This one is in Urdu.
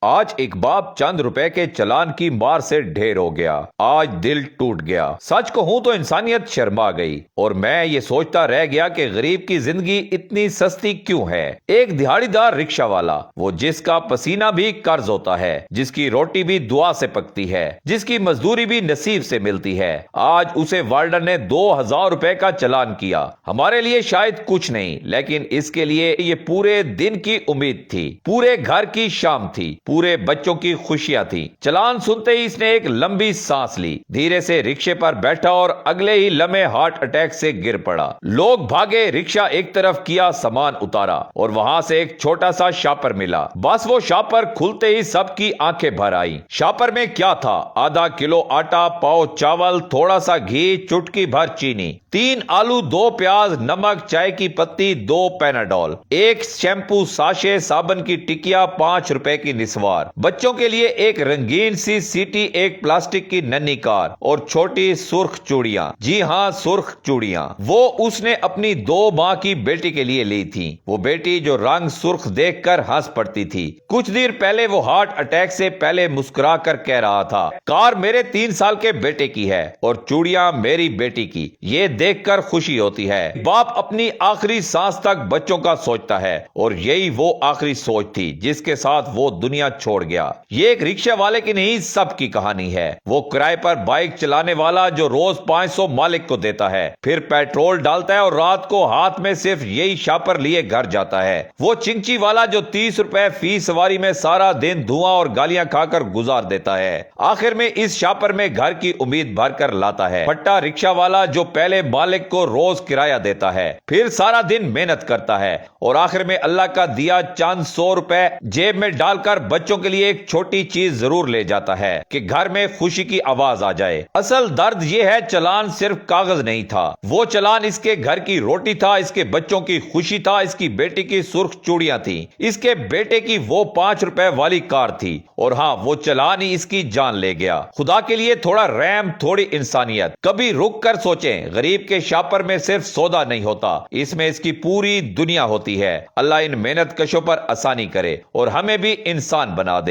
آج ایک باپ چند روپے کے چلان کی مار سے ڈھیر ہو گیا۔ آج دل ٹوٹ گیا۔ سچ کہوں تو انسانیت شرما گئی اور میں یہ سوچتا رہ گیا کہ غریب کی زندگی اتنی سستی کیوں ہے۔ ایک دہاڑی دار رکشہ والا، وہ جس کا پسینہ بھی قرض ہوتا ہے، جس کی روٹی بھی دعا سے پکتی ہے، جس کی مزدوری بھی نصیب سے ملتی ہے، آج اسے وارڈن نے 2000 روپے کا چلان کیا۔ ہمارے لیے شاید کچھ نہیں، لیکن اس کے لیے یہ پورے دن کی امید تھی، پورے گھر کی شام تھی، پورے بچوں کی خوشیاں تھی۔ چلان سنتے ہی اس نے ایک لمبی سانس لی، دھیرے سے رکشے پر بیٹھا اور اگلے ہی لمحے ہارٹ اٹیک سے گر پڑا۔ لوگ بھاگے، رکشہ ایک طرف کیا، سامان اتارا اور وہاں سے ایک چھوٹا سا شاپر ملا۔ بس وہ شاپر کھلتے ہی سب کی آنکھیں بھر آئیں۔ شاپر میں کیا تھا؟ آدھا کلو آٹا، پاؤ چاول، تھوڑا سا گھی، چٹکی بھر چینی، 3 آلو، 2 پیاز، نمک، چائے کی پتی، 2 پیناڈول، 1 شیمپو ساشے، صابن کی ٹکیا، 5 روپے کی نسوار، بچوں کے لیے ایک رنگین سی سیٹی، ایک پلاسٹک کی ننھی کار اور چھوٹی سرخ چوڑیاں۔ جی ہاں، سرخ چوڑیاں وہ اس نے اپنی 2 ماہ کی بیٹی کے لیے لی تھی، وہ بیٹی جو رنگ سرخ دیکھ کر ہنس پڑتی تھی۔ کچھ دیر پہلے وہ ہارٹ اٹیک سے پہلے مسکرا کر کہہ رہا تھا، کار میرے 3 سال کے بیٹے کی ہے اور چوڑیاں میری بیٹی کی۔ یہ دیکھ کر خوشی ہوتی ہے۔ باپ اپنی آخری سانس تک بچوں کا سوچتا ہے اور یہی وہ آخری سوچ تھی جس کے ساتھ وہ دنیا چھوڑ گیا۔ یہ ایک رکشہ والے کی نہیں، سب کی کہانی ہے۔ وہ کرائے پر بائک چلانے والا جو روز 500 مالک کو دیتا ہے، پھر پیٹرول ڈالتا ہے اور رات کو ہاتھ میں صرف یہی شاپر لیے گھر جاتا ہے۔ وہ چنچی والا جو 30 روپے فی سواری میں سارا دن دھواں اور گالیاں کھا کر گزار دیتا ہے، آخر میں اس شاپر میں گھر کی امید بھر کر لاتا ہے۔ پٹا رکشہ والا جو پہلے مالک کو روز کرایہ دیتا ہے، پھر سارا دن محنت کرتا ہے اور آخر میں اللہ کا دیا چند 100 روپے جیب میں ڈال کر بچوں کے لیے ایک چھوٹی چیز ضرور لے جاتا ہے کہ گھر میں خوشی کی آواز آ جائے۔ اصل درد یہ ہے، چلان صرف کاغذ نہیں تھا، وہ چلان اس کے گھر کی روٹی تھا، اس کے بچوں کی خوشی تھا، اس کی بیٹی کی سرخ چوڑیاں تھی، اس کے بیٹے کی وہ 5 روپے والی کار تھی، اور ہاں، وہ چلان ہی اس کی جان لے گیا۔ خدا کے لیے تھوڑا رحم، تھوڑی انسانیت۔ کبھی رک کر سوچیں، غریب کے شاپر میں صرف سودا نہیں ہوتا، اس میں اس کی پوری دنیا ہوتی ہے۔ اللہ ان محنت کشوں پر آسانی کرے اور ہمیں بھی انسان بنا دے۔